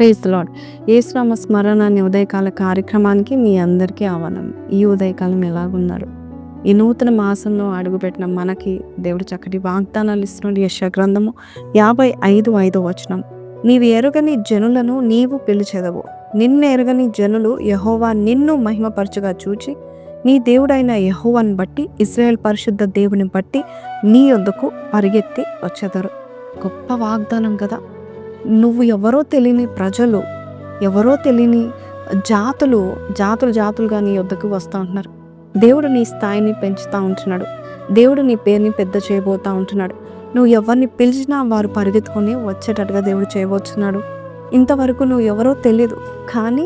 Praise the lord. యేసునామ స్మరణ అనే ఉదయకాల కార్యక్రమానికి మీ అందరికీ ఆహ్వానం. ఈ ఉదయకాలం ఎలాగున్నారు? ఈ నూతన మాసంలో అడుగుపెట్టిన మనకి దేవుడు చక్కటి వాగ్దానాలు ఇస్తున్నాడు. యెషయా గ్రంథము 55:5 నీవు ఎరుగని జనులను నీవు పిలిచెదవు, నిన్ను ఎరుగని జనులు యెహోవా నిన్ను మహిమపరచుగా చూచి నీ దేవుడైన యెహోవాను బట్టి, ఇశ్రాయేల్ పరిశుద్ధ దేవుని బట్టి నీ యొద్దకు పరిగెత్తి వచ్చెదరు. గొప్ప వాగ్దానం కదా. నువ్వు ఎవరో తెలియని ప్రజలు, ఎవరో తెలియని జాతులుగా నీ యొద్దకు వస్తూ ఉంటున్నారు. దేవుడు నీ స్థాయిని పెంచుతూ ఉంటున్నాడు. దేవుడు నీ పేరుని పెద్ద చేయబోతూ ఉంటున్నాడు. నువ్వు ఎవరిని పిలిచినా వారు పరిగెత్తుకొని వచ్చేటట్టుగా దేవుడు చేయబోతున్నాడు. ఇంతవరకు నువ్వు ఎవరో తెలియదు, కానీ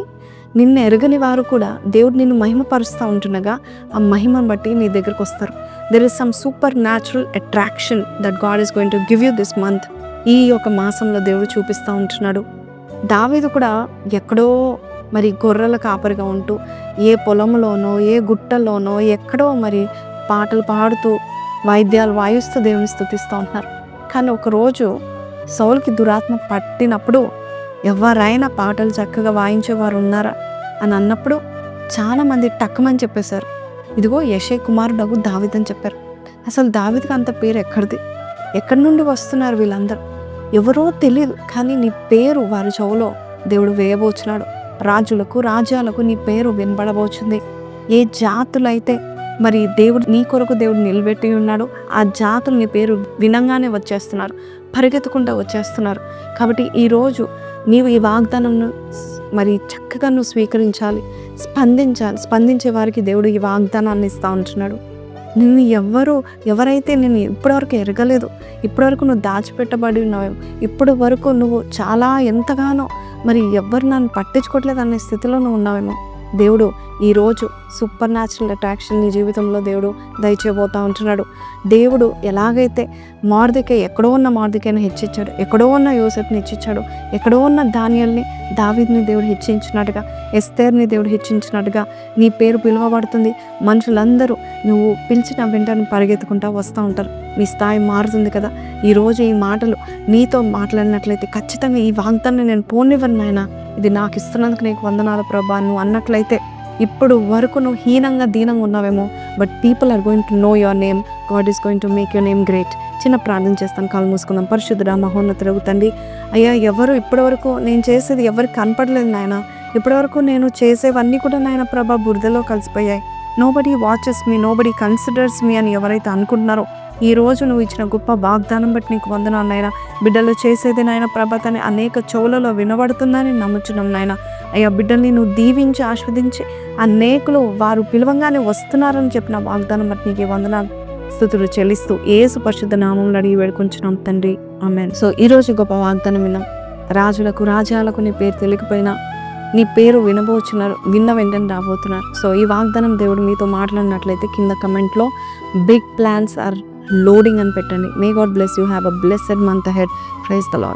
నిన్ను ఎరగని వారు కూడా దేవుడు నిన్ను మహిమపరుస్తూ ఉంటుండగా ఆ మహిమను బట్టి నీ దగ్గరకు వస్తారు. There is some super natural attraction that God is going to give you this month. ఈ యొక్క మాసంలో దేవుడు చూపిస్తూ ఉంటున్నాడు. దావీదు కూడా ఎక్కడో మరి గొర్రెల కాపరిగా ఉంటూ ఏ పొలంలోనో ఏ గుట్టల్లోనో ఎక్కడో మరి పాటలు పాడుతూ వాయిద్యాలు వాయిస్తూ దేవుని స్తుతిస్తూ ఉంటున్నారు. కానీ ఒకరోజు సౌలుకి దురాత్మ పట్టినప్పుడు ఎవరైనా పాటలు చక్కగా వాయించేవారు ఉన్నారా అని అన్నప్పుడు చాలామంది టక్కమని చెప్పేశారు, ఇదిగో యెషయా కుమారుడగు దావీదు అని చెప్పారు. అసలు దావీదుకి అంత పేరు ఎక్కడి నుండి వస్తున్నారు వీళ్ళందరూ? ఎవరో తెలియదు, కానీ నీ పేరు వారి చెవులో దేవుడు వేయబోచున్నాడు. రాజ్యాలకు నీ పేరు వినబడబోచుంది. ఏ జాతులైతే మరి నీ కొరకు దేవుడు నిలబెట్టి ఉన్నాడు, ఆ జాతులు నీ పేరు వినంగానే వచ్చేస్తున్నారు, పరిగెత్తుకుంటూ వచ్చేస్తున్నారు. కాబట్టి ఈరోజు నీవు ఈ వాగ్దానంను మరి చక్కగా నువ్వు స్వీకరించాలి, స్పందించే వారికి దేవుడు ఈ వాగ్దానాన్ని ఇస్తూ ఉంటున్నాడు. నిన్ను ఎవరైతే నేను ఇప్పటివరకు ఎరగలేదు, ఇప్పటివరకు నువ్వు దాచిపెట్టబడి ఉన్నావేమో, ఇప్పటి వరకు నువ్వు చాలా ఎంతగానో మరి ఎవరు నన్ను పట్టించుకోవట్లేదు అనే స్థితిలో నువ్వు ఉన్నావేమో, దేవుడు ఈరోజు సూపర్ న్యాచురల్ అట్రాక్షన్ నీ జీవితంలో దేవుడు దయచేయబోతూ ఉంటున్నాడు. దేవుడు ఎలాగైతే ఎక్కడో ఉన్న మార్దికైనా హెచ్చించాడు, ఎక్కడో ఉన్న యోసేపుని హెచ్చించాడు, ఎక్కడో ఉన్న దానియేలుని దావీదుని దేవుడు హెచ్చించినట్టుగా, ఎస్తేర్ని దేవుడు హెచ్చించినట్టుగా నీ పేరు పిలువబడుతుంది. మనుషులందరూ నువ్వు పిలిచిన వెంటనే పరిగెత్తుకుంటూ వస్తూ ఉంటారు. నీ స్థాయి మారుతుంది కదా. ఈరోజు ఈ మాటలు నీతో మాట్లాడినట్లయితే ఖచ్చితంగా ఈ వాగ్దాన్ని నేను పోనివ్వను నాయనా, ఇది నాకు ఇస్తున్నందుకు నీకు వందనాలు ప్రభా నువ్వు అన్నట్లయితే ఇప్పుడు వరకు నువ్వు దీనంగా ఉన్నావేమో, but people are going to know your name. God is going to make your name great. చిన్న ప్రార్థన చేస్తాను, కాలు మూసుకుందాం. పరిశుద్ధుడా మహోన్నతుడగు తండ్రి, అయ్యా ఇప్పటివరకు నేను చేసేది ఎవరికి కనపడలేదు నాయన. ఇప్పటివరకు నేను చేసేవన్నీ కూడా నాయన ప్రభా బురదలో కలిసిపోయాయి. నోబడీ వాచెస్ మీ, నోబడీ కన్సిడర్స్ మీ అని ఎవరైతే అనుకుంటున్నారో, ఈ రోజు నువ్వు ఇచ్చిన గొప్ప వాగ్దానం బట్టి నీకు వందనాలు నాయన. బిడ్డలు చేసేది నాయన ప్రభాతాన్ని అనేక చెవులలో వినబడుతుందని నమ్ముచున్నాం నాయన. అయ్యా బిడ్డల్ని నువ్వు దీవించి ఆస్వాదించి అనేకులు వారు పిలవంగానే వస్తున్నారని చెప్పిన వాగ్దానం బట్టి నీకు వందనాలు స్తుతులు చెల్లిస్తూ యేసు పరిశుద్ధ నామంలో అడిగి వేడుకుంటున్నాం తండ్రి, ఆమేన్. సో ఈరోజు గొప్ప వాగ్దానం విన్నాం. రాజ్యాలకు నీ పేరు తెలియకపోయినా నీ పేరు విన్న వెంటనే రాబోతున్నారు. సో ఈ వాగ్దానం దేవుడు మీతో మాట్లాడినట్లయితే కింద కమెంట్లో బిగ్ ప్లాన్స్ ఆర్ లోడింగ్ అని పెట్టండి. May God bless you. Have a blessed month ahead. Praise the lord.